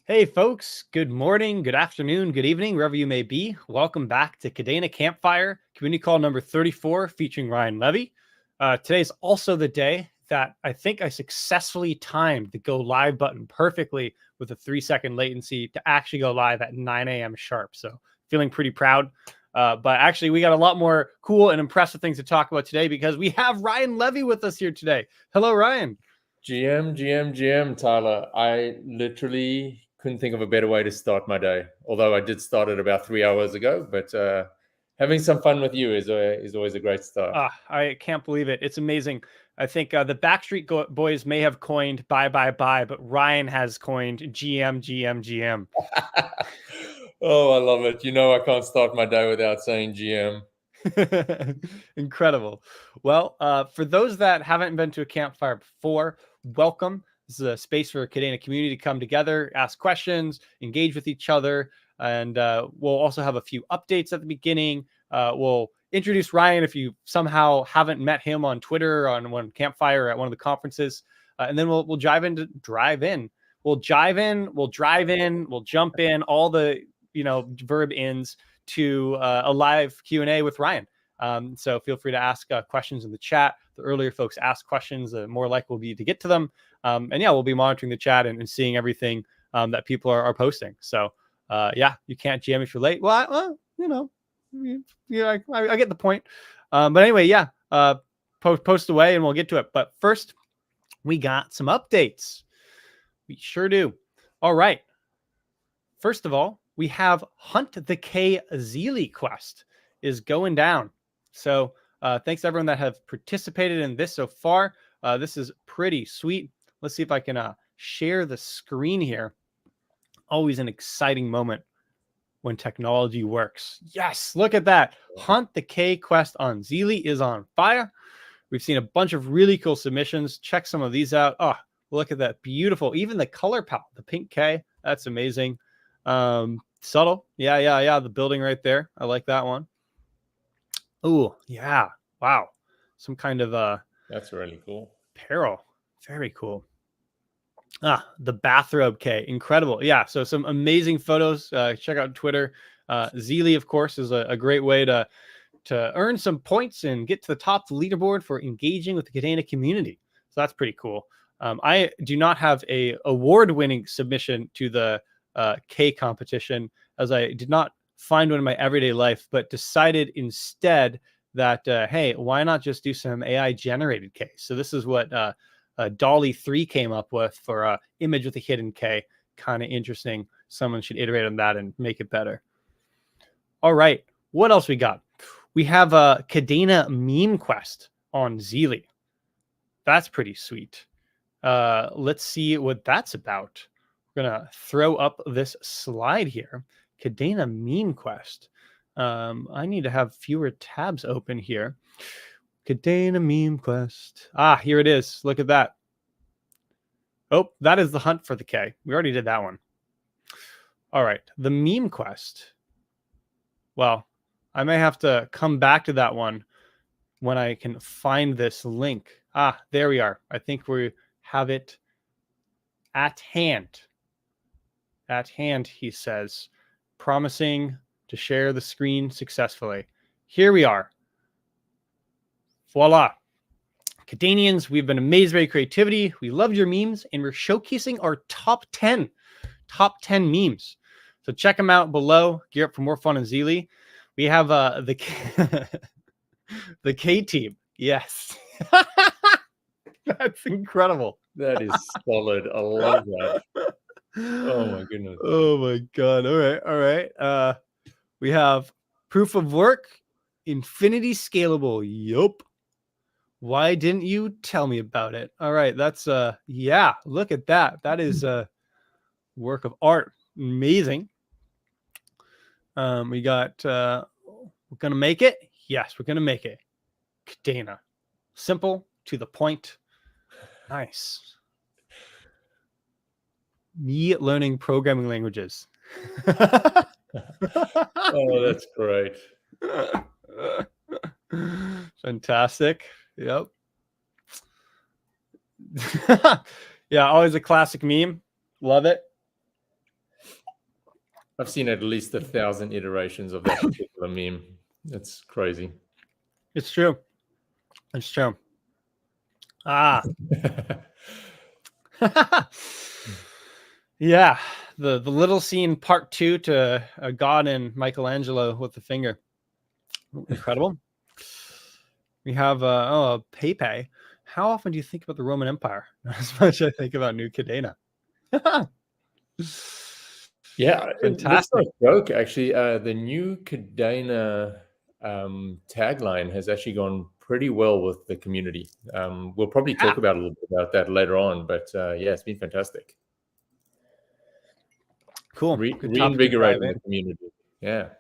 Hey folks, good morning, good afternoon, good evening, wherever you may be. Welcome back to Kadena Campfire, community call number 34, featuring Ryan Levy. Today's also the day that I think I successfully timed the go live button perfectly with a 3-second latency to actually go live at 9 a.m. sharp. So feeling pretty proud. But actually, we got a lot more cool and impressive things to talk about today because we have Ryan Levy with us here today. Hello, Ryan. GM, Tyler. I literally couldn't think of a better way to start my day. Although I did start it about 3 hours ago, but having some fun with you is always a great start. I can't believe it. It's amazing. I think the Backstreet Boys may have coined bye, bye, bye, but Ryan has coined GM. Oh, I love it. You know, I can't start my day without saying GM. Incredible. Well, for those that haven't been to a campfire before, welcome. This is a space for a Kadena community to come together, ask questions, engage with each other, and we'll also have a few updates at the beginning. We'll introduce Ryan if you somehow haven't met him on Twitter, or on one campfire, or at one of the conferences, and then we'll drive in. We'll drive in, we'll jump in, all the verb ins to a live Q&A with Ryan. So feel free to ask questions in the chat. The earlier folks ask questions, the more likely we'll be to get to them. And yeah, we'll be monitoring the chat and seeing everything that people are posting. So yeah, you can't GM if you're late. Well, I get the point. But anyway, yeah, post away and we'll get to it. But first, we got some updates. We sure do. All right. First of all, we have Hunt the K Zeely quest is going down. So thanks to everyone that have participated in this so far. This is pretty sweet. Let's see if I can share the screen here. Always an exciting moment when technology works. Yes, look at that. Hunt the K quest on Zeely is on fire. We've seen a bunch of really cool submissions. Check some of these out. Oh, look at that. Beautiful. Even the color palette, the pink K, that's amazing. Subtle. Yeah. The building right there. I like that one. Oh, yeah. Wow. Some kind of That's really cool. Apparel. Very cool. The bathrobe K. Incredible. Yeah. So some amazing photos. Check out Twitter. Zeely, of course, is a great way to earn some points and get to the top of the leaderboard for engaging with the Kadena community. So that's pretty cool. I do not have a award-winning submission to the K competition, as I did not find one in my everyday life, but decided instead that, hey, why not just do some AI generated K? So this is what Dolly 3 came up with for image with a hidden K. Kind of interesting. Someone should iterate on that and make it better. All right. What else we got? We have a Kadena meme quest on Zeely. That's pretty sweet. Let's see what that's about. We're going to throw up this slide here. Kadena meme quest. I need to have fewer tabs open here. Kadena meme quest. Here it is. Look at that. Oh, that is the hunt for the K. We already did that one. All right. The meme quest. Well, I may have to come back to that one when I can find this link. There we are. I think we have it at hand. At hand, he says, promising to share the screen successfully. Here we are. Voila. Kadenians, we've been amazed by your creativity. We loved your memes, and we're showcasing our top 10 memes. So check them out below. Gear up for more fun in Zeely. We have the K team. Yes. That's incredible. That is solid. I love that. Oh my goodness. Oh my God. All right. We have proof of work, infinity scalable. Yup. Why didn't you tell me about it? All right. That's yeah, look at that. That is a work of art. Amazing. We got we're gonna make it. Yes, we're gonna make it. Kadena. Simple, to the point. Nice. Me learning programming languages. Oh, that's great. Fantastic. Yep. Yeah, always a classic meme. Love it. I've seen at least 1,000 iterations of that particular meme. It's crazy. It's true. It's true. Ah. Yeah, the little scene part 2 to God and Michelangelo with the finger. Incredible. We have Pepe. How often do you think about the Roman Empire? Not as much as I think about NewKadena. Yeah, that's Fantastic. not a joke. Actually, the new Kadena tagline has actually gone pretty well with the community. We'll probably talk Yeah. about a little bit about that later on, but yeah, it's been fantastic. Cool. Good topic to dive Reinvigorating in. the community. Yeah.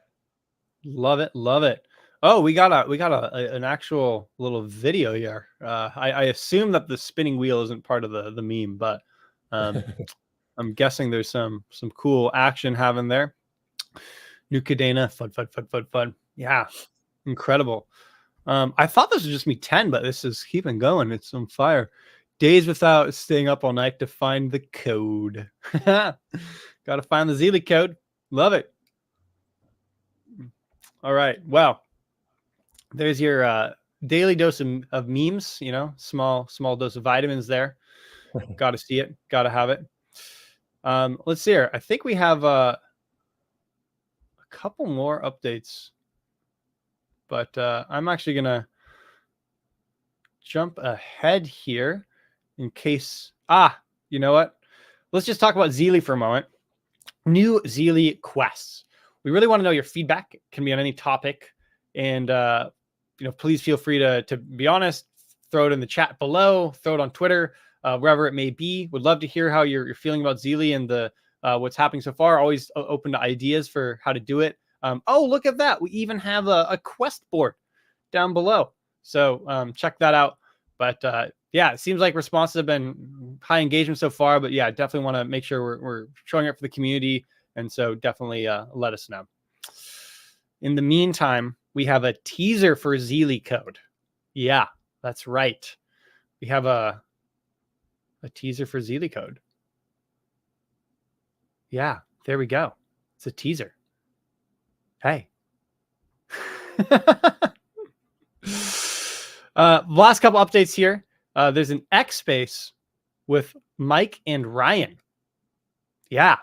Love it. Love it. Oh, we got an actual little video here. I assume that the spinning wheel isn't part of the meme, but I'm guessing there's some cool action having there. NewKadena, fun. Yeah, incredible. I thought this was just me 10, but this is keeping going. It's on fire. Days without staying up all night to find the code. Got to find the Zealy code. Love it. All right. Well, there's your daily dose of memes. You know, small dose of vitamins there. Got to see it. Got to have it. Let's see here. I think we have a couple more updates, but I'm actually gonna jump ahead here in case. You know what? Let's just talk about Zealy for a moment. New Zealy quests. We really want to know your feedback. It can be on any topic, and please feel free to be honest. Throw it in the chat below. Throw it on Twitter, wherever it may be. Would love to hear how you're feeling about Zealy and the what's happening so far. Always open to ideas for how to do it. Oh, look at that! We even have a quest board down below. So check that out. But yeah, it seems like responses have been high engagement so far. But yeah, definitely want to make sure we're showing up for the community. And so definitely let us know. In the meantime, we have a teaser for Zealy code. Yeah, that's right. We have a teaser for Zealy code. Yeah, there we go. It's a teaser. Hey. Last couple updates here. There's an X space with Mike and Ryan. Yeah.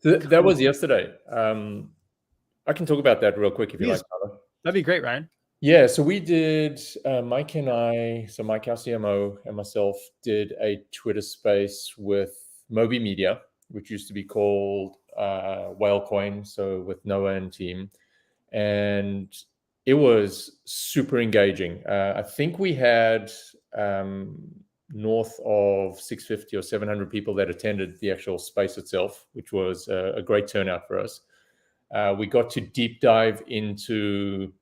That was yesterday. I can talk about that real quick if you like, Tyler. That'd be great, Ryan. Yeah, so we did, Mike and I, so Mike, our CMO, and myself did a Twitter space with Moby Media, which used to be called Whalecoin, so with Noah and team. And it was super engaging. I think we had north of 650 or 700 people that attended the actual space itself, which was a great turnout for us. We got to deep dive into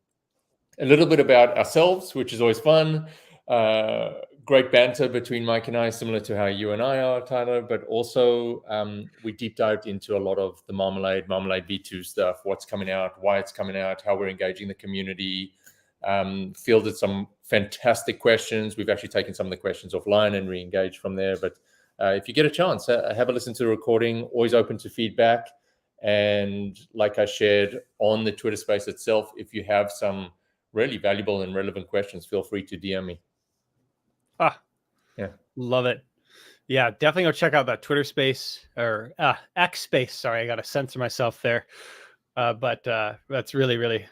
a little bit about ourselves, which is always fun. Great banter between Mike and I, similar to how you and I are, Tyler. But also, we deep dived into a lot of the Marmalade V2 stuff, what's coming out, why it's coming out, how we're engaging the community. Fielded some fantastic questions. We've actually taken some of the questions offline and re-engaged from there. But if you get a chance, have a listen to the recording. Always open to feedback. And like I shared on the Twitter space itself, if you have some really valuable and relevant questions, feel free to DM me. Yeah, love it. Yeah, definitely go check out that Twitter space or X space. Sorry, I got to censor myself there. But that's really, really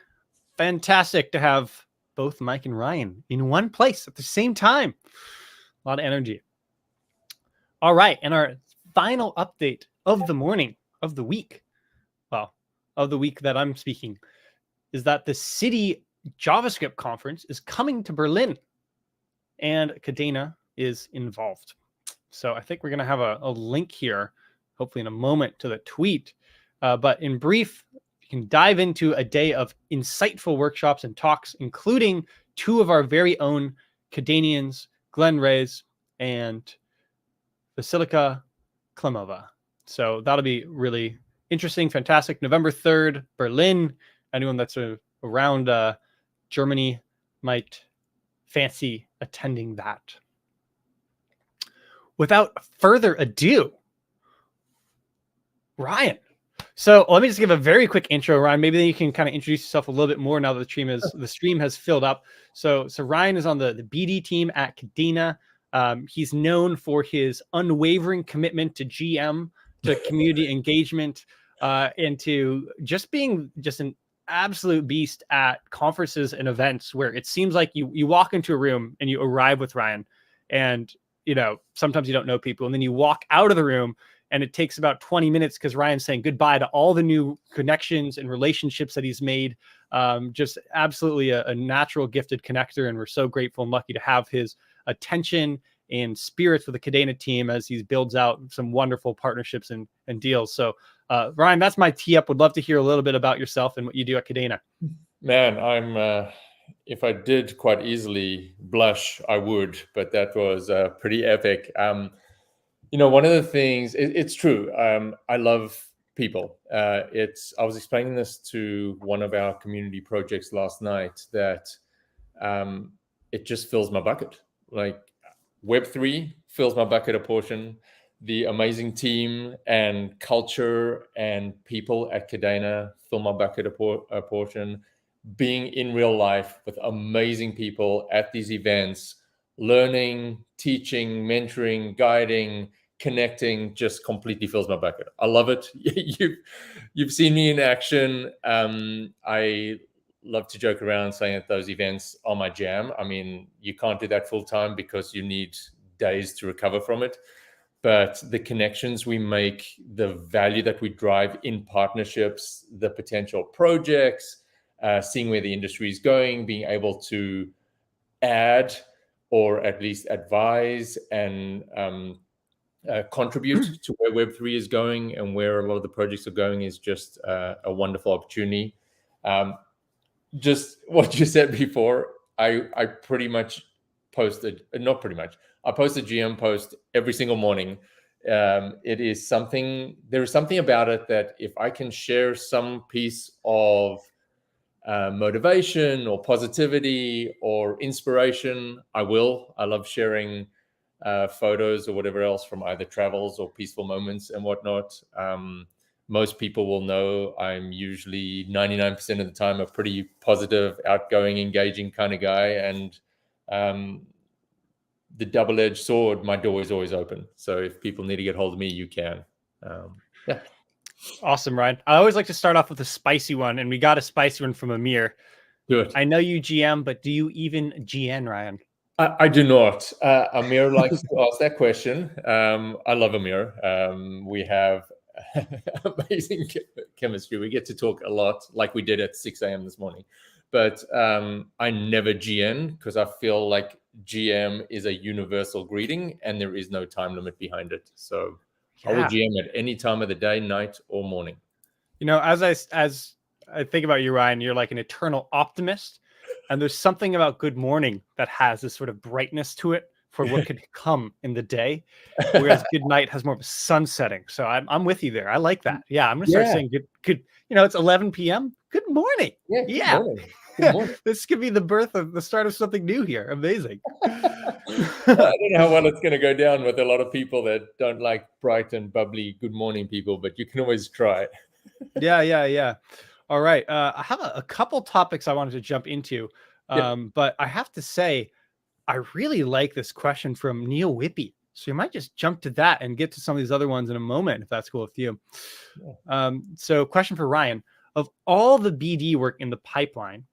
fantastic to have both Mike and Ryan in one place at the same time. A lot of energy. All right, and our final update of the morning, of the week, well, of the week that I'm speaking, is that the City JavaScript Conference is coming to Berlin, and Kadena is involved. So I think we're going to have a link here, hopefully in a moment, to the tweet. But in brief, you can dive into a day of insightful workshops and talks, including two of our very own Kadenians, Glenn Reyes and Vasilika Klimova. So that'll be really interesting, fantastic. November 3rd, Berlin. Anyone that's around Germany might fancy attending that. Without further ado, Ryan, So let me just give a very quick intro, Ryan. Maybe then you can kind of introduce yourself a little bit more now that the stream has filled up. So Ryan is on the BD team at Kadena. He's known for his unwavering commitment to GM, to community engagement, and to just being just an absolute beast at conferences and events where it seems like you walk into a room and you arrive with Ryan, and sometimes you don't know people, and then you walk out of the room and it takes about 20 minutes because Ryan's saying goodbye to all the new connections and relationships that he's made. Just absolutely a natural gifted connector. And we're so grateful and lucky to have his attention and spirits with the Kadena team as he builds out some wonderful partnerships and deals. So Ryan, that's my tee up. Would love to hear a little bit about yourself and what you do at Kadena. Man, I'm if I did quite easily blush, I would, but that was pretty epic. One of the things, it's true. I love people. I was explaining this to one of our community projects last night that it just fills my bucket. Like Web3 fills my bucket a portion. The amazing team and culture and people at Kadena fill my bucket a portion. Being in real life with amazing people at these events, learning, teaching, mentoring, guiding, connecting just completely fills my bucket. I love it. You've seen me in action. I love to joke around saying that those events are my jam. I mean, you can't do that full time because you need days to recover from it. But the connections we make, the value that we drive in partnerships, the potential projects, seeing where the industry is going, being able to add or at least advise and contribute to where Web3 is going and where a lot of the projects are going is just a wonderful opportunity. Just what you said before, I pretty much posted, not pretty much, I post a GM post every single morning. There is something about it that if I can share some piece of motivation or positivity or inspiration, I will. I love sharing photos or whatever else from either travels or peaceful moments and whatnot. Most people will know I'm usually 99% of the time a pretty positive, outgoing, engaging kind of guy. And the double-edged sword, my door is always open. So if people need to get hold of me, you can. Yeah. Awesome, Ryan. I always like to start off with a spicy one, and we got a spicy one from Amir. Do it. I know you GM, but do you even GN, Ryan? I do not. Amir likes to ask that question. I love Amir. We have amazing chemistry. We get to talk a lot, like we did at 6 a.m. this morning. But I never GN because I feel like GM is a universal greeting and there is no time limit behind it. So I will GM at any time of the day, night, or morning. As I think about you, Ryan, you're like an eternal optimist. And there's something about good morning that has this sort of brightness to it for what could come in the day, whereas good night has more of a sun setting. So I'm with you there. I like that. Yeah, I'm gonna start saying good. It's 11 p.m. Good morning. Yeah. Good morning. This could be the start of something new here. Amazing. I don't know how well it's going to go down with a lot of people that don't like bright and bubbly good morning people, but you can always try. Yeah. All right. I have a couple topics I wanted to jump into, but I have to say, I really like this question from Neil Whippy. So you might just jump to that and get to some of these other ones in a moment, if that's cool with you. Yeah. So question for Ryan. Of all the BD work in the pipeline,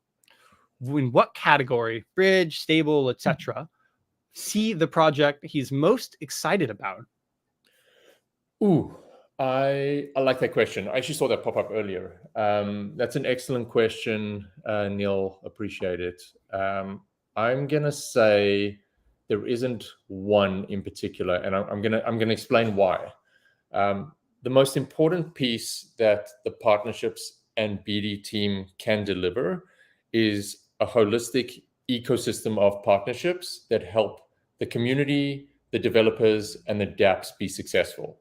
in what category, bridge, stable, etc., see the project he's most excited about? Ooh. I like that question. I actually saw that pop up earlier. That's an excellent question, Neil. Appreciate it. I'm gonna say there isn't one in particular, and I'm gonna explain why. The most important piece that the partnerships and BD team can deliver is a holistic ecosystem of partnerships that help the community, the developers, and the dApps be successful.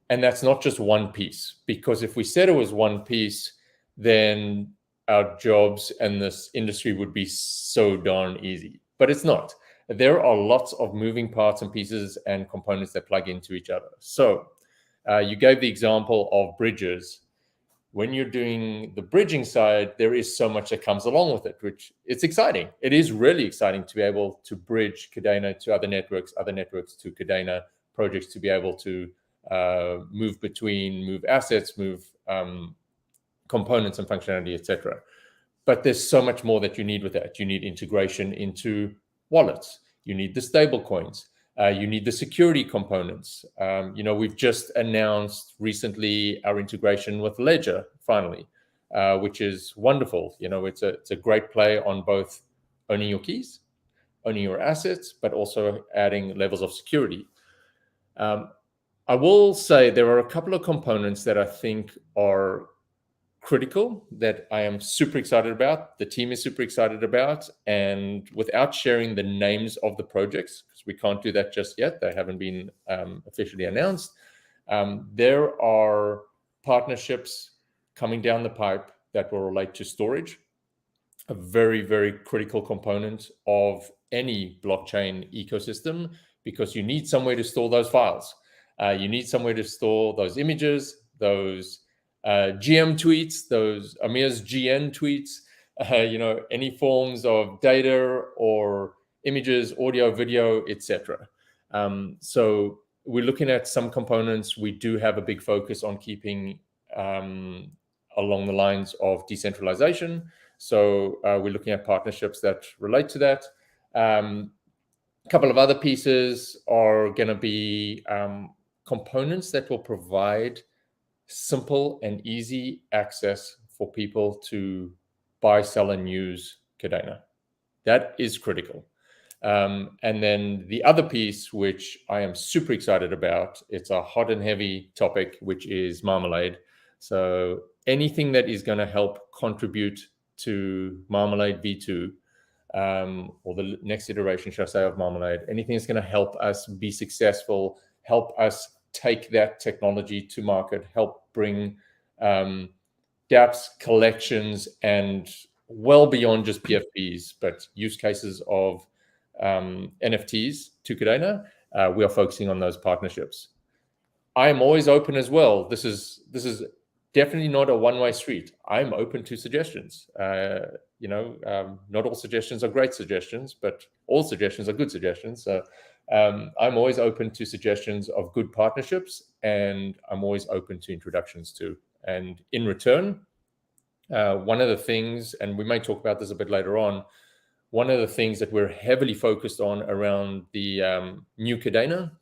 And that's not just one piece, because if we said it was one piece, then our jobs and this industry would be so darn easy. But it's not. There are lots of moving parts and pieces and components that plug into each other. So you gave the example of bridges. when you're doing the bridging side, there is so much that comes along with it, which it's exciting. It is really exciting to be able to bridge Kadena to other networks to Kadena projects, to be able to move assets, move components and functionality, etc. But there's so much more that you need with that. You need integration into wallets. You need the stable coins. You need the security components. We've just announced recently our integration with Ledger, finally, which is wonderful. It's a great play on both owning your keys, owning your assets, but also adding levels of security. I will say there are a couple of components that I think are critical that I am super excited about, the team is super excited about, and without sharing the names of the projects, because we can't do that just yet, they haven't been officially announced, there are partnerships coming down the pipe that will relate to storage, a very, very critical component of any blockchain ecosystem, because you need somewhere to store those files. You need somewhere to store those images, those GM tweets, those Amir's GN tweets, any forms of data or images, audio, video, etc. So we're looking at some components. We do have a big focus on keeping along the lines of decentralization. So we're looking at partnerships that relate to that. A couple of other pieces are going to be components that will provide simple and easy access for people to buy, sell, and use Kadena. That is critical. And then the other piece, which I am super excited about, it's a hot and heavy topic, which is Marmalade. So anything that is going to help contribute to Marmalade V2, or the next iteration, should I say, of Marmalade, anything that's going to help us be successful, help us take that technology to market, help bring dApps, collections, and well beyond just PFPs, but use cases of NFTs to Kadena. We are focusing on those partnerships. I am always open as well. This is definitely not a one-way street. I'm open to suggestions. Not all suggestions are great suggestions, but all suggestions are good suggestions. So I'm always open to suggestions of good partnerships, and I'm always open to introductions too. And in return, one of the things, and we may talk about this a bit later on, one of the things that we're heavily focused on around the NewKadena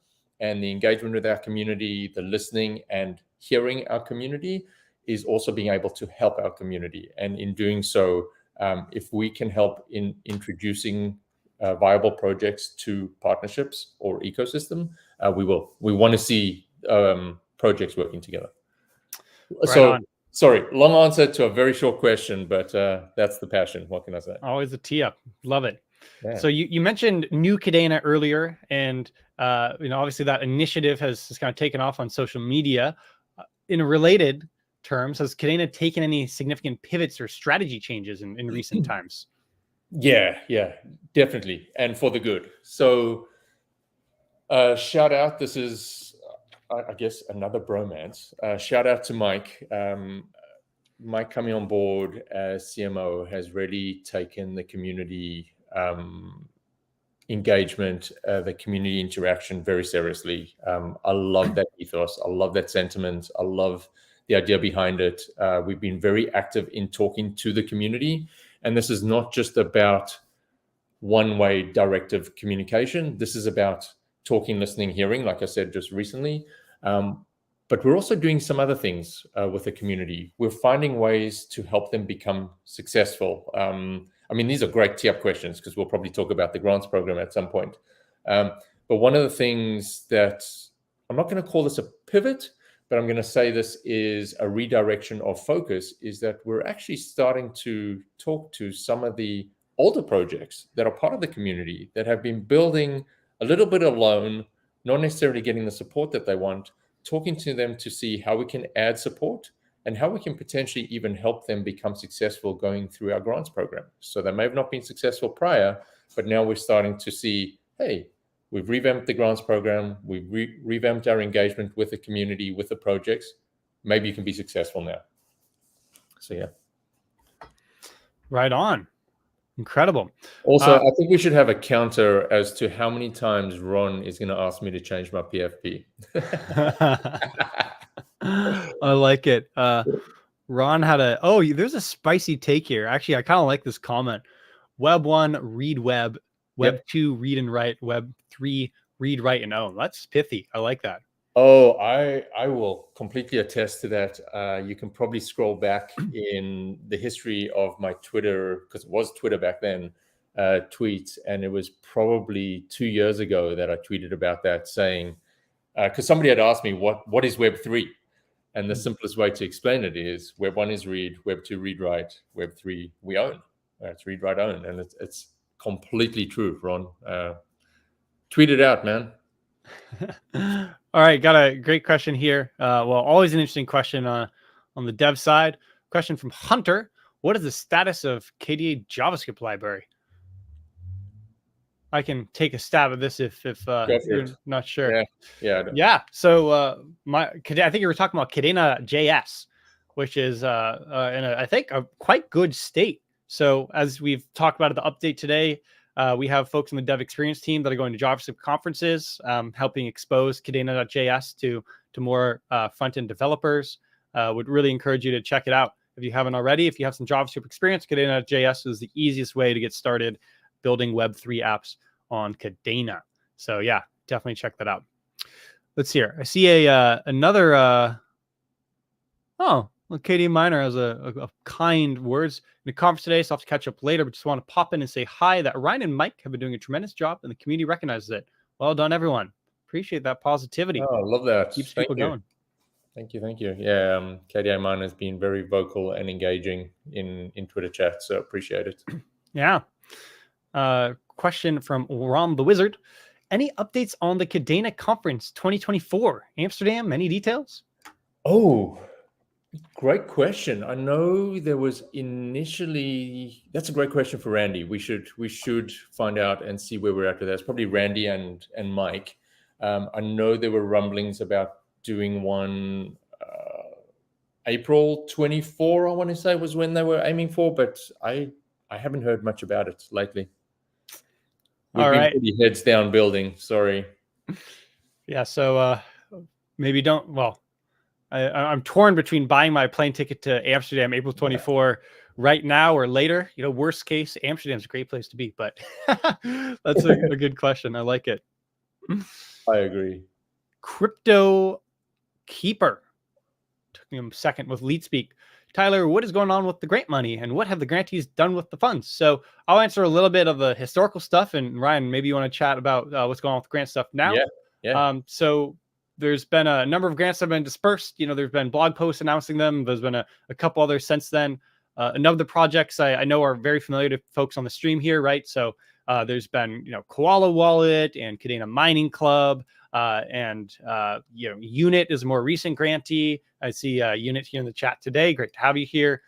and the engagement with our community, the listening and hearing our community, is also being able to help our community. And in doing so, if we can help in introducing viable projects to partnerships or ecosystem, we will. We want to see projects working together. Right so, on. Sorry, long answer to a very short question, but that's the passion. What can I say? Always a tee up. Love it. Yeah. So you mentioned NewKadena earlier, and obviously that initiative has kind of taken off on social media. In related terms, has Kadena taken any significant pivots or strategy changes in recent times? Yeah, definitely, and for the good. So shout out, this is, I guess, another bromance. Shout out to Mike. Mike coming on board as CMO has really taken the community engagement, the community interaction very seriously. I love that ethos. I love that sentiment. I love the idea behind it. We've been very active in talking to the community. And this is not just about one-way directive communication. This is about talking, listening, hearing, like I said just recently. But we're also doing some other things with the community. We're finding ways to help them become successful. These are great tee-up questions because we'll probably talk about the grants program at some point. But one of the things that, I'm not going to call this a pivot, but I'm going to say this is a redirection of focus, is that we're actually starting to talk to some of the older projects that are part of the community that have been building a little bit alone, not necessarily getting the support that they want, talking to them to see how we can add support and how we can potentially even help them become successful going through our grants program. So they may have not been successful prior, but now we're starting to see, hey, we've revamped the grants program, we've revamped our engagement with the community, with the projects. Maybe you can be successful now. So yeah. Right on. Incredible. Also, I think we should have a counter as to how many times Ron is going to ask me to change my PFP. I like it. Ron had there's a spicy take here. Actually, I kind of like this comment. Web 1, read web. Web 2, read and write. Web 3, read, write, and own. That's pithy. I like that. Oh, I will completely attest to that. You can probably scroll back in the history of my Twitter, because it was Twitter back then, tweets, and it was probably 2 years ago that I tweeted about that, saying, because somebody had asked me what is Web 3, and the simplest way to explain it is Web 1 is read, Web 2 read write, Web 3 we own. It's read write own, and it's completely true, Ron. Tweet it out, man. All right, got a great question here. Always an interesting question on the dev side. Question from Hunter: what is the status of KDE JavaScript library? I can take a stab at this if you're not sure. Yeah. So I think you were talking about KadenaJS, which is in I think a quite good state. So as we've talked about at the update today, we have folks in the dev experience team that are going to JavaScript conferences, helping expose Kadena.js to more front-end developers. Would really encourage you to check it out if you haven't already. If you have some JavaScript experience, Kadena.js is the easiest way to get started building Web3 apps on Kadena. So yeah, definitely check that out. Let's see here. I see another. Katie Miner has a kind words in the conference today, so I'll have to catch up later, but just want to pop in and say hi that Ryan and Mike have been doing a tremendous job and the community recognizes it. Well done, everyone. Appreciate that positivity. Oh, I love that. Keeps people going. Thank you. Yeah, KDI Miner has been very vocal and engaging in Twitter chat, so appreciate it. Yeah. Question from Ron the Wizard. Any updates on the Kadena Conference 2024? Amsterdam, any details? Oh, great question. I know there was initially. That's a great question for Randy. We should find out and see where we're at with that. It's probably Randy and Mike. I know there were rumblings about doing one April 24. I want to say was when they were aiming for, but I haven't heard much about it lately. We've been pretty heads down building. Sorry. Yeah. So maybe don't. Well, I'm torn between buying my plane ticket to Amsterdam April 24 right now or later. Worst case, Amsterdam's a great place to be, but that's a good question. I like it. I agree. Crypto Keeper. Took me a second with lead speak. Tyler, what is going on with the grant money and what have the grantees done with the funds? So I'll answer a little bit of the historical stuff, and Ryan, maybe you want to chat about what's going on with the grant stuff now. Yeah. So there's been a number of grants that have been dispersed. There's been blog posts announcing them. There's been a couple others since then. A number of the projects I know are very familiar to folks on the stream here, right? So there's been, Koala Wallet and Kadena Mining Club, and Unit is a more recent grantee. I see Unit here in the chat today. Great to have you here.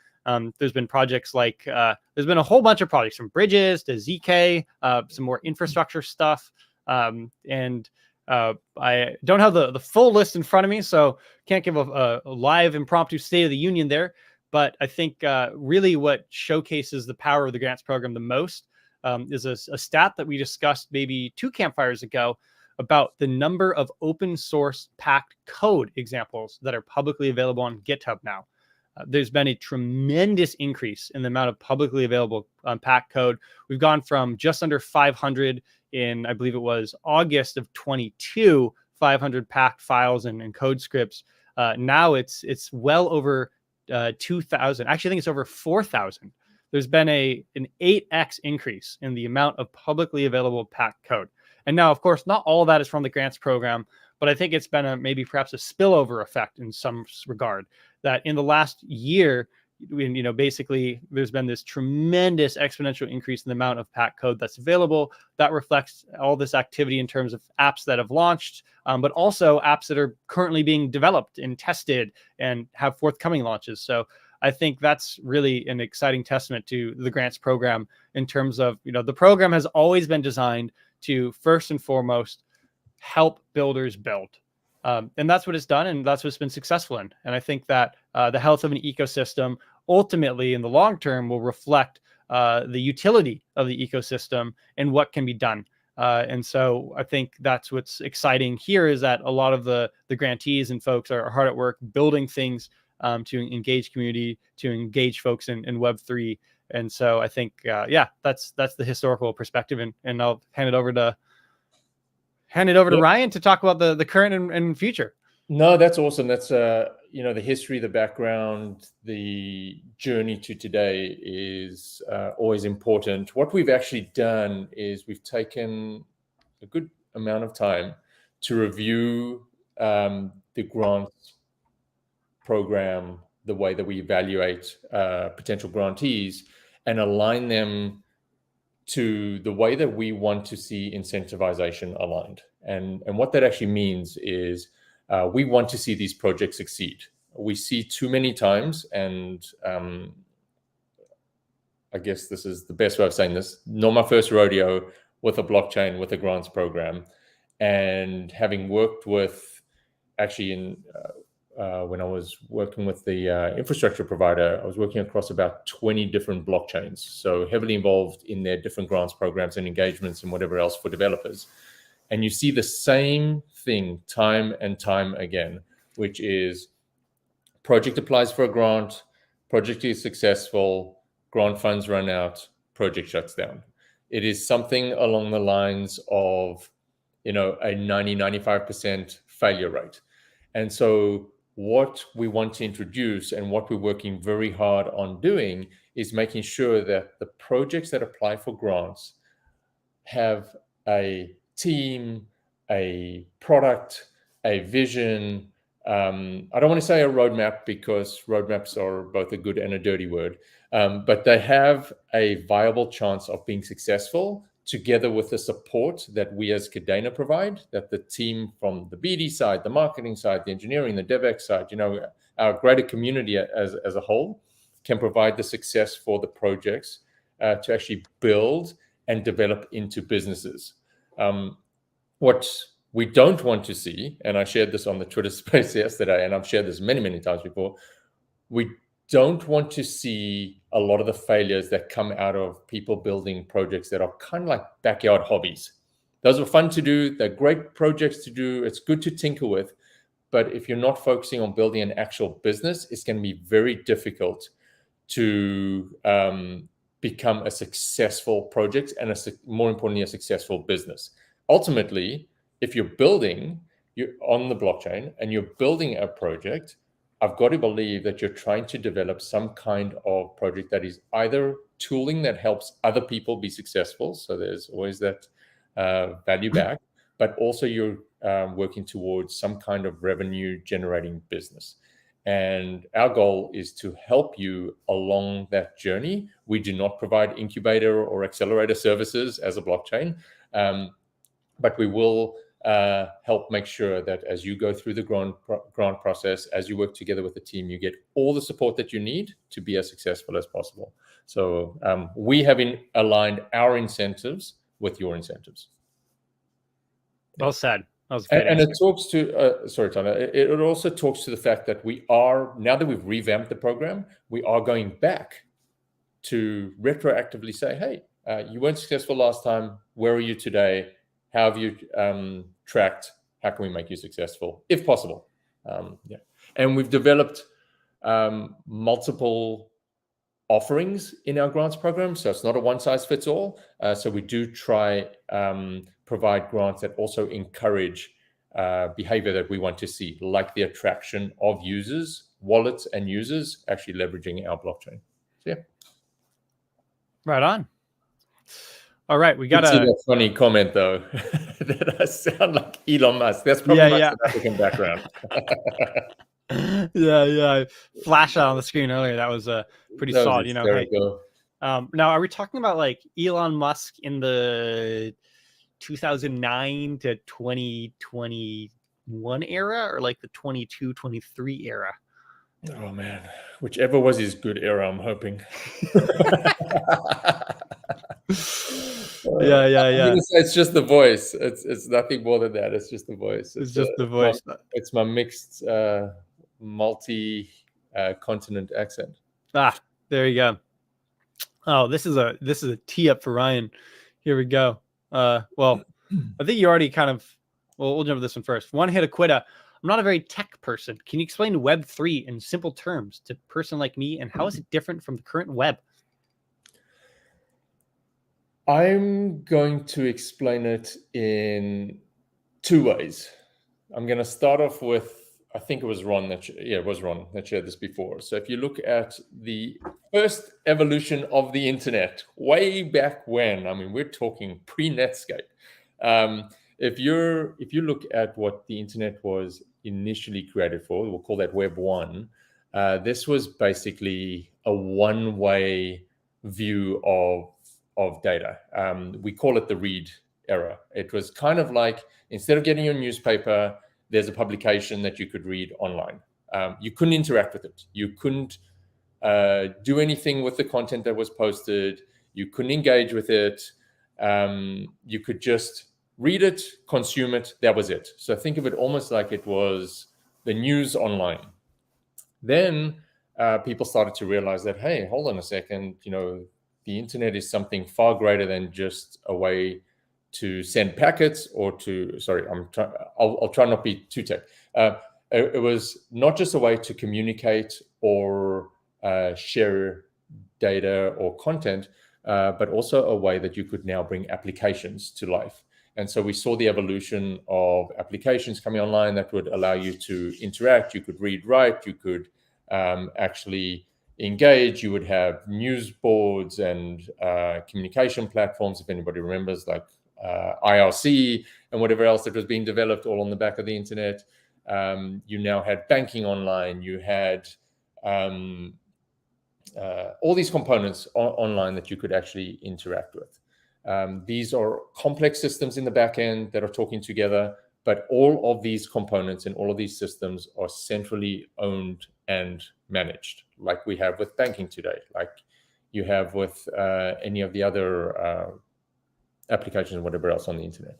There's been projects like there's been a whole bunch of projects from Bridges to ZK, some more infrastructure stuff, and I don't have the full list in front of me, so can't give a live impromptu State of the Union there. But I think really what showcases the power of the grants program the most is a stat that we discussed maybe 2 campfires ago about the number of open source packed code examples that are publicly available on GitHub now. There's been a tremendous increase in the amount of publicly available packed code. We've gone from just under 500 in, I believe it was August of 22, 500 packed files and code scripts. Now it's well over 2,000. Actually, I think it's over 4,000. There's been an 8x increase in the amount of publicly available packed code. And now, of course, not all of that is from the grants program, but I think it's been maybe perhaps a spillover effect in some regard, that in the last year, basically there's been this tremendous exponential increase in the amount of packed code that's available. That reflects all this activity in terms of apps that have launched, but also apps that are currently being developed and tested and have forthcoming launches. So I think that's really an exciting testament to the grants program in terms of, the program has always been designed to first and foremost help builders build. And that's what it's done, and that's what's been successful in. And I think that the health of an ecosystem ultimately in the long term will reflect the utility of the ecosystem and what can be done. And so I think that's what's exciting here, is that a lot of the grantees and folks are hard at work building things to engage community, to engage folks in Web3. And so I think, that's the historical perspective. And I'll hand it over to Ryan to talk about the current and future. No, that's awesome. That's the history, the background, the journey to today is always important. What we've actually done is we've taken a good amount of time to review the grants program, the way that we evaluate potential grantees, and align them to the way that we want to see incentivization aligned. And what that actually means is we want to see these projects succeed. We see too many times, and I guess this is the best way of saying this, not my first rodeo with a blockchain, with a grants program. And having worked with, actually when I was working with the infrastructure provider, I was working across about 20 different blockchains. So heavily involved in their different grants programs and engagements and whatever else for developers. And you see the same thing time and time again, which is project applies for a grant, project is successful, grant funds run out, project shuts down. It is something along the lines of, a 90-95% failure rate. And so what we want to introduce and what we're working very hard on doing is making sure that the projects that apply for grants have a team, a product, a vision. I don't want to say a roadmap, because roadmaps are both a good and a dirty word, but they have a viable chance of being successful, together with the support that we as Kadena provide, that the team from the BD side, the marketing side, the engineering, the DevX side, our greater community as a whole can provide the success for the projects to actually build and develop into businesses. What we don't want to see, and I shared this on the Twitter space yesterday, and I've shared this many, many times before, we don't want to see a lot of the failures that come out of people building projects that are kind of like backyard hobbies. Those are fun to do. They're great projects to do. It's good to tinker with. But if you're not focusing on building an actual business, it's going to be very difficult to become a successful project and, more importantly, a successful business. Ultimately, if you're on the blockchain and you're building a project, I've got to believe that you're trying to develop some kind of project that is either tooling that helps other people be successful, so there's always that value back, but also you're working towards some kind of revenue generating business. And our goal is to help you along that journey. We do not provide incubator or accelerator services as a blockchain, but we will help make sure that as you go through the grant process, as you work together with the team, you get all the support that you need to be as successful as possible. So we have aligned our incentives with your incentives. Well said. And it talks to, sorry, Tyler, it also talks to the fact that we are, now that we've revamped the program, we are going back to retroactively say, hey, you weren't successful last time. Where are you today? How have you tracked? How can we make you successful, if possible? And we've developed multiple offerings in our grants program, so it's not a one-size-fits-all. So we do try provide grants that also encourage behavior that we want to see, like the attraction of users, wallets, and users actually leveraging our blockchain. So, yeah. Right on. All right, we got see that funny comment though that I sound like Elon Musk. That's probably my South African background. yeah. Flash out on the screen earlier. That was pretty solid. Hey, now, are we talking about like Elon Musk in the 2009 to 2021 era, or like the 22-23 era? Oh man, whichever was his good era, I'm hoping. Yeah. It's just the voice. It's nothing more than that. It's just the voice. It's just the voice. It's my mixed multi-continent accent. There you go. Oh, this is a tee up for Ryan. Here we go. Well, I think you already kind of. Well, we'll jump to this one first. One hit a quitta. I'm not a very tech person. Can you explain Web3 in simple terms to a person like me, and how is it different from the current web? I'm going to explain it in two ways. I'm going to start off with, I think it was Ron that shared this before. So if you look at the first evolution of the internet, way back when, I mean, we're talking pre-Netscape. If you look at what the internet was initially created for, we'll call that Web 1. This was basically a one-way view of data. We call it the read era. It was kind of like, instead of getting your newspaper, there's a publication that you could read online. You couldn't interact with it. You couldn't do anything with the content that was posted. You couldn't engage with it. You could just read it, consume it. That was it. So think of it almost like it was the news online. Then people started to realize that, hey, hold on a second, the internet is something far greater than just a way to send packets or to, I'll try not to be too tech. It was not just a way to communicate or share data or content, but also a way that you could now bring applications to life. And so we saw the evolution of applications coming online that would allow you to interact. You could read, write, you could actually engage. You would have news boards and communication platforms, if anybody remembers, like IRC and whatever else that was being developed all on the back of the internet. You now had banking online. You had all these components online that you could actually interact with. These are complex systems in the back end that are talking together, but all of these components and all of these systems are centrally owned and managed, like we have with banking today, like you have with any of the other applications and whatever else on the internet.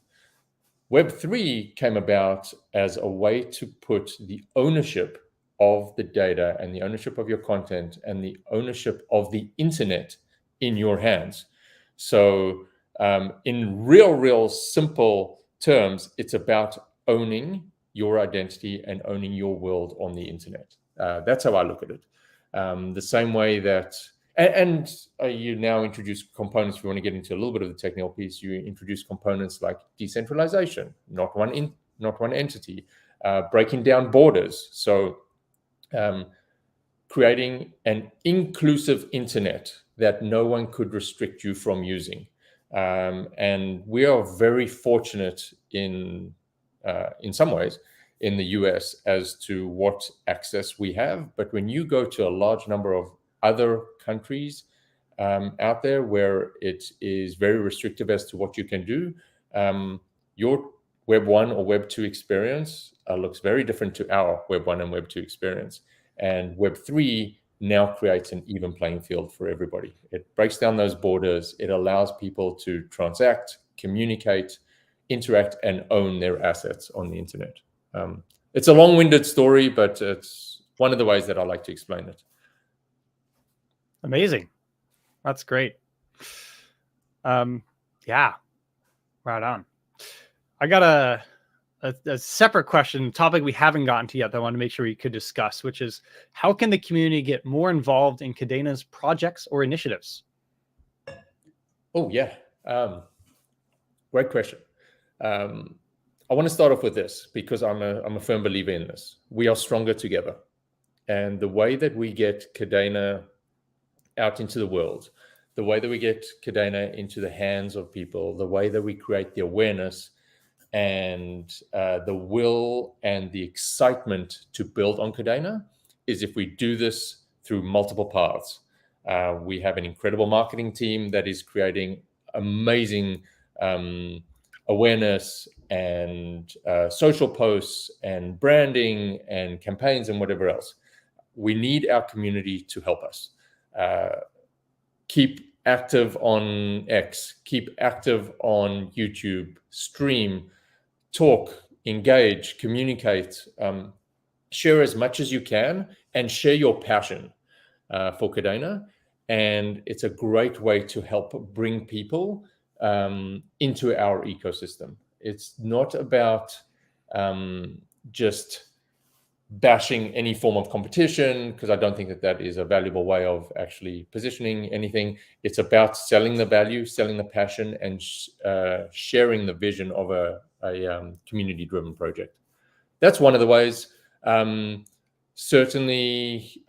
Web3 came about as a way to put the ownership of the data and the ownership of your content and the ownership of the internet in your hands. So in real simple terms, it's about owning your identity and owning your world on the internet. That's how I look at it. The same way that, you now introduce components. If you want to get into a little bit of the technical piece, you introduce components like decentralization, not one entity, breaking down borders. So creating an inclusive internet that no one could restrict you from using. And we are very fortunate in some ways in the US as to what access we have. But when you go to a large number of other countries out there where it is very restrictive as to what you can do, your Web 1 or Web 2 experience looks very different to our Web 1 and Web 2 experience. And Web 3 now creates an even playing field for everybody. It breaks down those borders. It allows people to transact, communicate, interact, and own their assets on the internet. It's a long-winded story, but it's one of the ways that I like to explain it. Amazing. That's great. Yeah, right on. I got a separate question, topic we haven't gotten to yet that I want to make sure we could discuss, which is how can the community get more involved in Kadena's projects or initiatives? Oh, yeah. Great question. I want to start off with this because I'm a firm believer in this. We are stronger together. And the way that we get Kadena out into the world, the way that we get Kadena into the hands of people, the way that we create the awareness and the will and the excitement to build on Kadena is if we do this through multiple paths. We have an incredible marketing team that is creating amazing awareness and social posts and branding and campaigns and whatever else. We need our community to help us. Keep active on X, keep active on YouTube, stream, talk, engage, communicate, share as much as you can, and share your passion. for Kadena. And it's a great way to help bring people into our ecosystem. It's not about just bashing any form of competition, because I don't think that that is a valuable way of actually positioning anything. It's about selling the value, selling the passion, and sharing the vision of a community-driven project. That's one of the ways. Certainly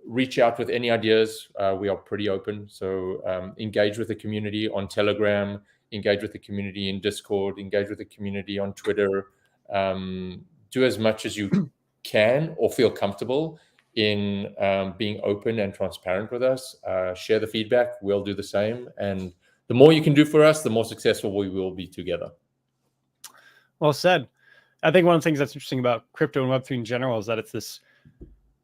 reach out with any ideas. We are pretty open. So engage with the community on Telegram, engage with the community in Discord, engage with the community on Twitter. Do as much as you can or feel comfortable in being open and transparent with us. Share the feedback. We'll do the same. And the more you can do for us, the more successful we will be together. Well said. I think one of the things that's interesting about crypto and Web3 in general is that it's this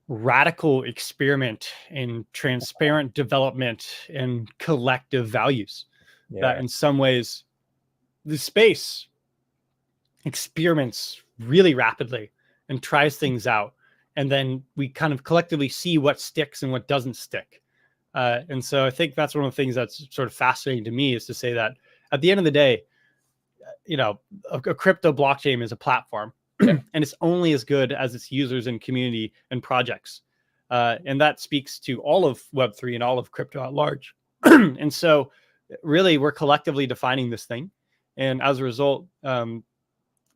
radical experiment in transparent development and collective values. Yeah. That in some ways, the space experiments really rapidly and tries things out. And then we kind of collectively see what sticks and what doesn't stick. And so I think that's one of the things that's sort of fascinating to me, is to say that at the end of the day, you know, a crypto blockchain is a platform, and it's only as good as its users and community and projects. And that speaks to all of Web3 and all of crypto at large. And so really, we're collectively defining this thing. And as a result,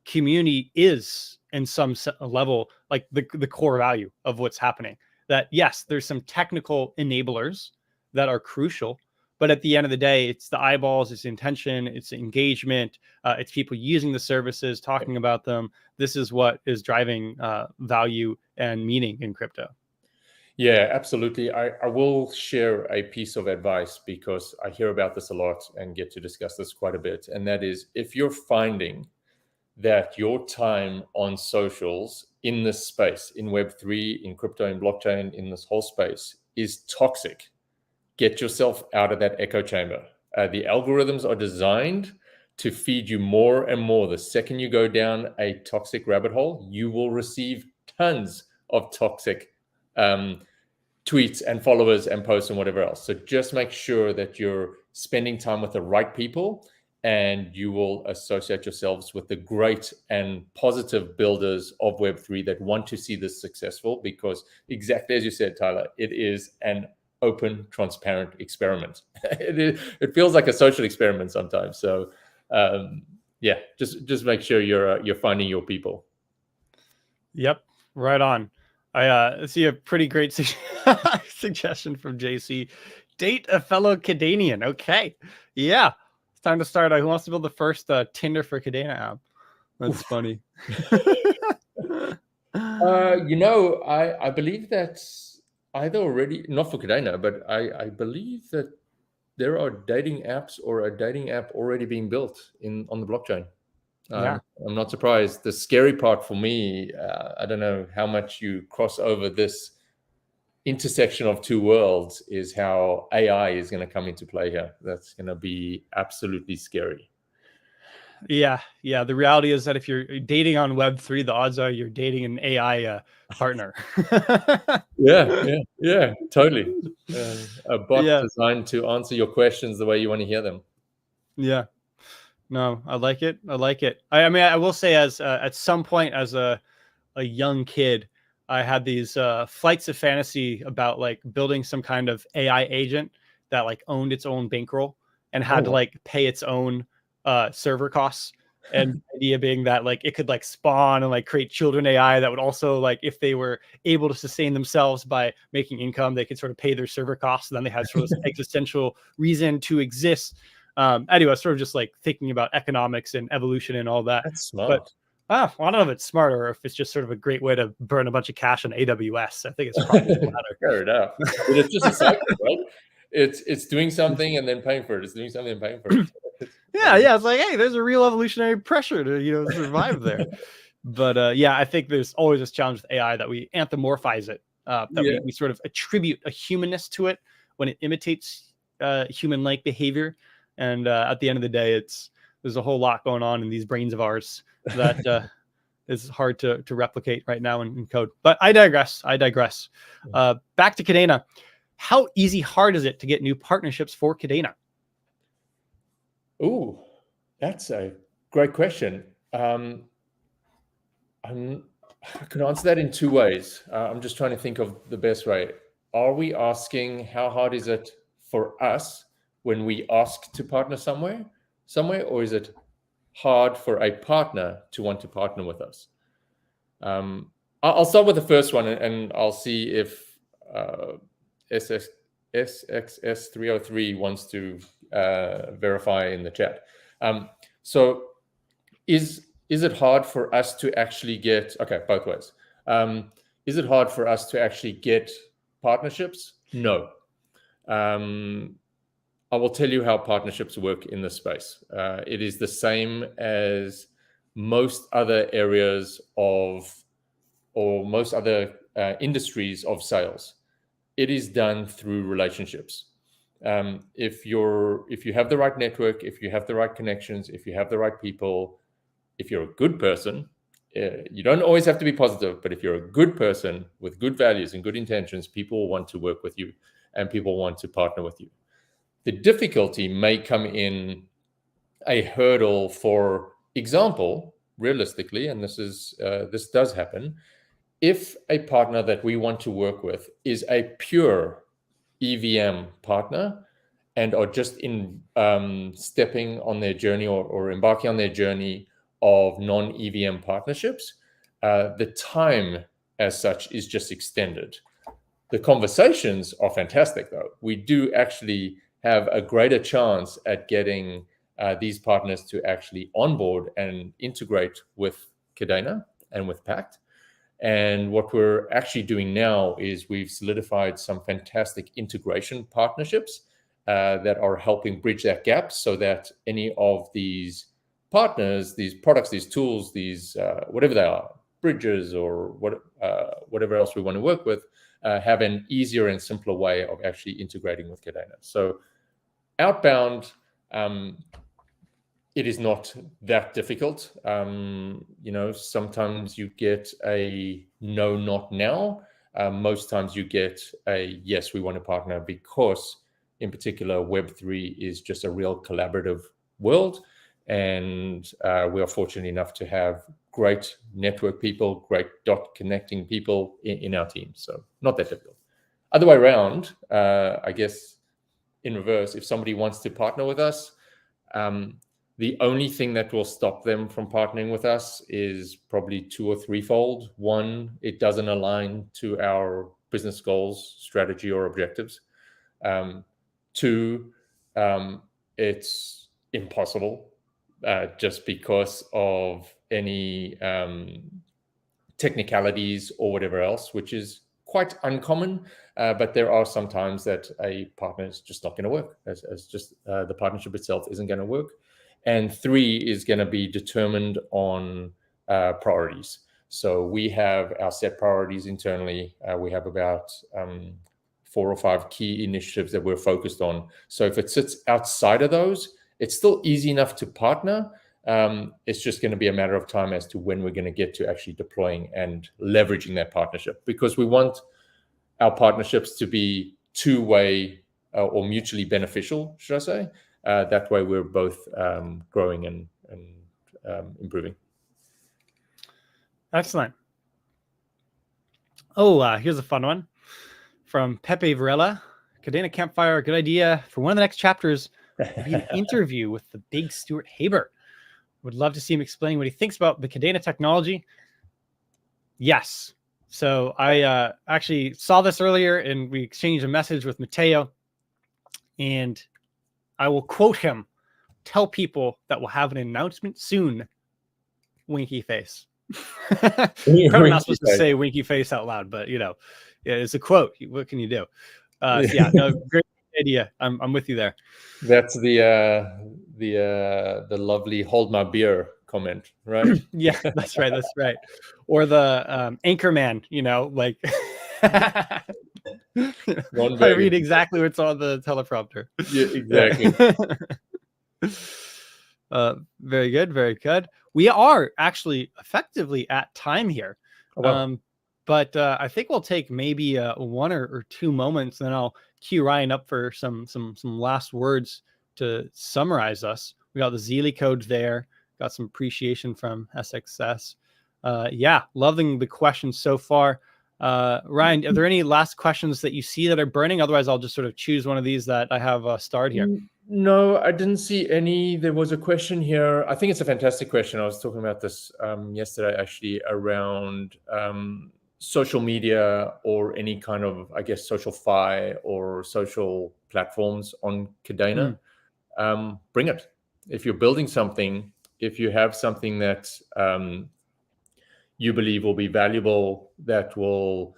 community is in some level like the core value of what's happening. That yes, there's some technical enablers that are crucial, but at the end of the day, it's the eyeballs, it's intention, it's engagement, it's people using the services, talking about them. This is what is driving value and meaning in crypto. Yeah, absolutely. I will share a piece of advice, because I hear about this a lot and get to discuss this quite a bit. And that is, if you're finding that your time on socials in this space, in Web3, in crypto, in blockchain, in this whole space is toxic, get yourself out of that echo chamber. The algorithms are designed to feed you more and more. The second you go down a toxic rabbit hole, you will receive tons of toxic tweets and followers and posts and whatever else. So just make sure that you're spending time with the right people, and you will associate yourselves with the great and positive builders of Web3 that want to see this successful, because exactly as you said, Tyler, it is an open, transparent experiment. It feels like a social experiment sometimes. So yeah, just make sure you're finding your people. Yep, right on. I see a pretty great suggestion from JC. Date a fellow Kadenian. Okay, yeah. Time to start. Who wants to build the first Tinder for Kadena app? That's funny. You know, I believe that either already, not for Kadena, but I believe that there are dating apps or a dating app already being built on the blockchain. Yeah. I'm not surprised. The scary part for me, I don't know how much you cross over this intersection of two worlds, is how AI is going to come into play here. That's going to be absolutely scary. Yeah. The reality is that if you're dating on Web3, the odds are you're dating an AI partner. Yeah, totally. A bot designed to answer your questions the way you want to hear them. Yeah. No, I like it. I mean, I will say, as at some point as a young kid, I had these flights of fantasy about like building some kind of AI agent that like owned its own bankroll and had to like pay its own server costs. And the idea being that like it could like spawn and like create children AI that would also, like, if they were able to sustain themselves by making income, they could sort of pay their server costs. And then they had sort of this existential reason to exist. Anyway, I was sort of just like thinking about economics and evolution and all that. That's smart. But I don't know if it's smart or if it's just sort of a great way to burn a bunch of cash on AWS. I think it's probably the latter. Fair enough. But it's just a cycle, right? It's doing something and then paying for it. It's doing something and paying for it. Yeah. It's like, hey, there's a real evolutionary pressure to survive there. But yeah, I think there's always this challenge with AI that we anthropomorphize it, we sort of attribute a humanness to it when it imitates human-like behavior. And at the end of the day, there's a whole lot going on in these brains of ours that is hard to replicate right now in code. But I digress. Back to Kadena. How easy, hard is it to get new partnerships for Kadena? Ooh, that's a great question. I can answer that in two ways. I'm just trying to think of the best way. Are we asking how hard is it for us when we ask to partner somewhere, or is it hard for a partner to want to partner with us? I'll start with the first one, and I'll see if SXS303 wants to verify in the chat. So is it hard for us to actually get, okay, both ways. Is it hard for us to actually get partnerships? No. I will tell you how partnerships work in this space. It is the same as most other areas of, or most other industries of sales. It is done through relationships. If you have the right network, if you have the right connections, if you have the right people, if you're a good person, you don't always have to be positive, but if you're a good person with good values and good intentions, people will want to work with you and people want to partner with you. The difficulty may come in a hurdle, for example, realistically, and this does happen, if a partner that we want to work with is a pure EVM partner and are just stepping on their journey or embarking on their journey of non-EVM partnerships, the time as such is just extended. The conversations are fantastic, though. We do actually have a greater chance at getting these partners to actually onboard and integrate with Kadena and with Pact. And what we're actually doing now is we've solidified some fantastic integration partnerships that are helping bridge that gap, so that any of these partners, these products, these tools, these whatever they are, bridges or whatever else we want to work with, have an easier and simpler way of actually integrating with Kadena. So outbound, it is not that difficult. Sometimes you get a no, not now. Most times you get a yes, we want to partner, because in particular, Web3 is just a real collaborative world. And we are fortunate enough to have great network people, great dot connecting people in our team. So not that difficult. Other way around, I guess in reverse, if somebody wants to partner with us, the only thing that will stop them from partnering with us is probably two or threefold. One, it doesn't align to our business goals, strategy, or objectives. Two, it's impossible just because of any technicalities or whatever else, which is quite uncommon. But there are some times that a partner is just not going to work, as just the partnership itself isn't going to work. And three is going to be determined on priorities. So we have our set priorities internally. We have about 4 or 5 key initiatives that we're focused on. So if it sits outside of those, it's still easy enough to partner. It's just going to be a matter of time as to when we're going to get to actually deploying and leveraging that partnership, because we want our partnerships to be two-way or mutually beneficial, should I say. That way we're both growing and improving. Excellent. Oh, here's a fun one from Pepe Varela. Kadena Campfire, good idea for one of the next chapters would be an interview with the big Stuart Haber. Would love to see him explain what he thinks about the Kadena technology. Yes. So I actually saw this earlier, and we exchanged a message with Matteo, and I will quote him: "Tell people that we'll have an announcement soon." Winky face. Probably not supposed to say winky face out loud, but yeah, it's a quote. What can you do? Yeah, no, great idea. I'm with you there. That's the lovely "hold my beer" comment, right? Yeah, that's right. That's right. Or the anchor man, like I read exactly what's on the teleprompter. Yeah, exactly. Very good. Very good. We are actually effectively at time here. Oh, wow. But I think we'll take maybe 1 or 2 moments, and then I'll cue Ryan up for some last words to summarize us. We got the Zeely code there. Got some appreciation from SXS. Yeah, loving the questions so far. Ryan, are there any last questions that you see that are burning? Otherwise, I'll just sort of choose one of these that I have starred here. No, I didn't see any. There was a question here. I think it's a fantastic question. I was talking about this yesterday, actually, around social media or any kind of, I guess, SocialFi or social platforms on Kadena. Bring it. If you're building something, if you have something that you believe will be valuable, that will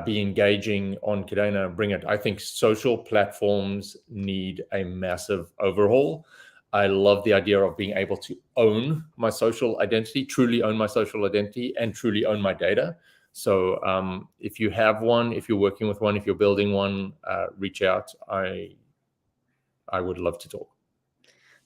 be engaging on Kadena, bring it. I think social platforms need a massive overhaul. I love the idea of being able to own my social identity, truly own my social identity, and truly own my data. So if you have one, if you're working with one, if you're building one, reach out. I would love to talk.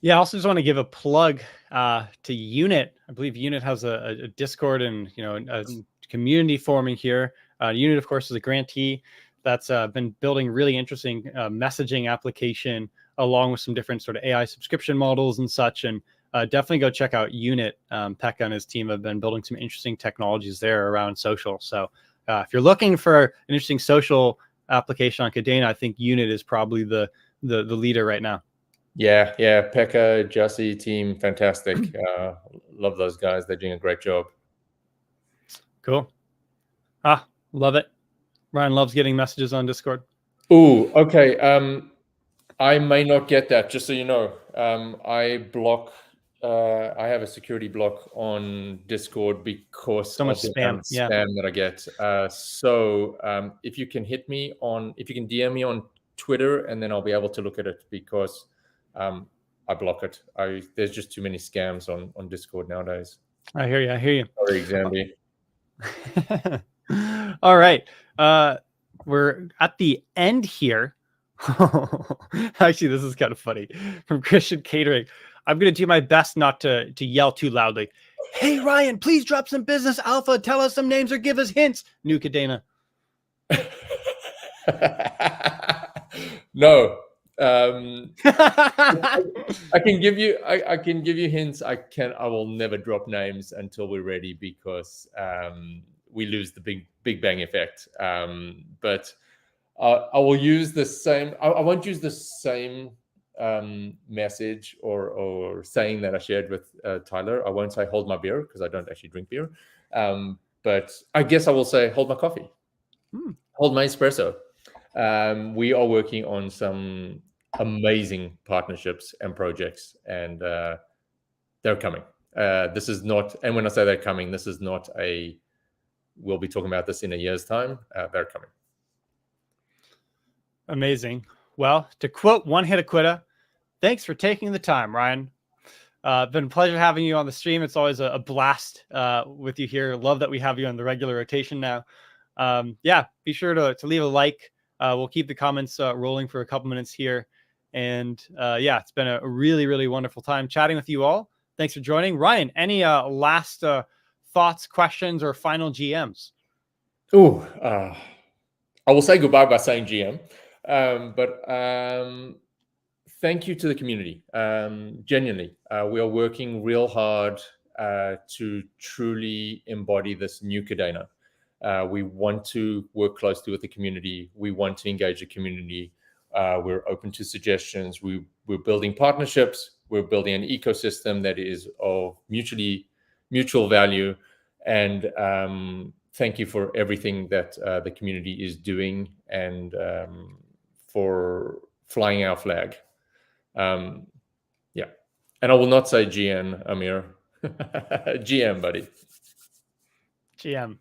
Yeah, I also just want to give a plug to Unit. I believe Unit has a Discord and a community forming here. Unit, of course, is a grantee that's been building really interesting messaging application along with some different sort of AI subscription models and such. And definitely go check out Unit. Pekka and his team have been building some interesting technologies there around social. So if you're looking for an interesting social application on Kadena, I think Unit is probably the leader right now. Yeah, Pekka, Jussie team, fantastic. Love those guys. They're doing a great job. Cool. Love it. Ryan loves getting messages on Discord. Ooh, okay. I may not get that, just so you know. I have a security block on Discord because So much of the spam. spam that I get. So if you can DM me on Twitter, and then I'll be able to look at it, because I block it. There's just too many scams on Discord nowadays. I hear you. Sorry, Xambi. All right. We're at the end here. Actually, this is kind of funny. From Christian Catering. I'm going to do my best not to yell too loudly. Hey, Ryan, please drop some business alpha. Tell us some names or give us hints. NewKadena. No. I can give you hints. I will never drop names until we're ready, because we lose the big bang effect. But I will use the same. I won't use the same message or saying that I shared with Tyler. I won't say hold my beer, because I don't actually drink beer. But I guess I will say hold my coffee, hold my espresso. We are working on some amazing partnerships and projects, and they're coming. This is not, and when I say they're coming, this is not we'll be talking about this in a year's time. They're coming. Amazing. Well, to quote One Hit Quitta, thanks for taking the time, Ryan. Been a pleasure having you on the stream. It's always a blast with you here. Love that we have you on the regular rotation now. Yeah, be sure to leave a like. We'll keep the comments rolling for a couple minutes here. And yeah, it's been a really, really wonderful time chatting with you all. Thanks for joining. Ryan, any last thoughts, questions, or final GMs? I will say goodbye by saying GM. But thank you to the community. Genuinely, we are working real hard to truly embody this new Kadena. We want to work closely with the community. We want to engage the community. We're open to suggestions. We're building partnerships. We're building an ecosystem that is of mutual value. And thank you for everything that the community is doing, and for flying our flag. Yeah. And I will not say GN, Amir. GM, buddy. GM.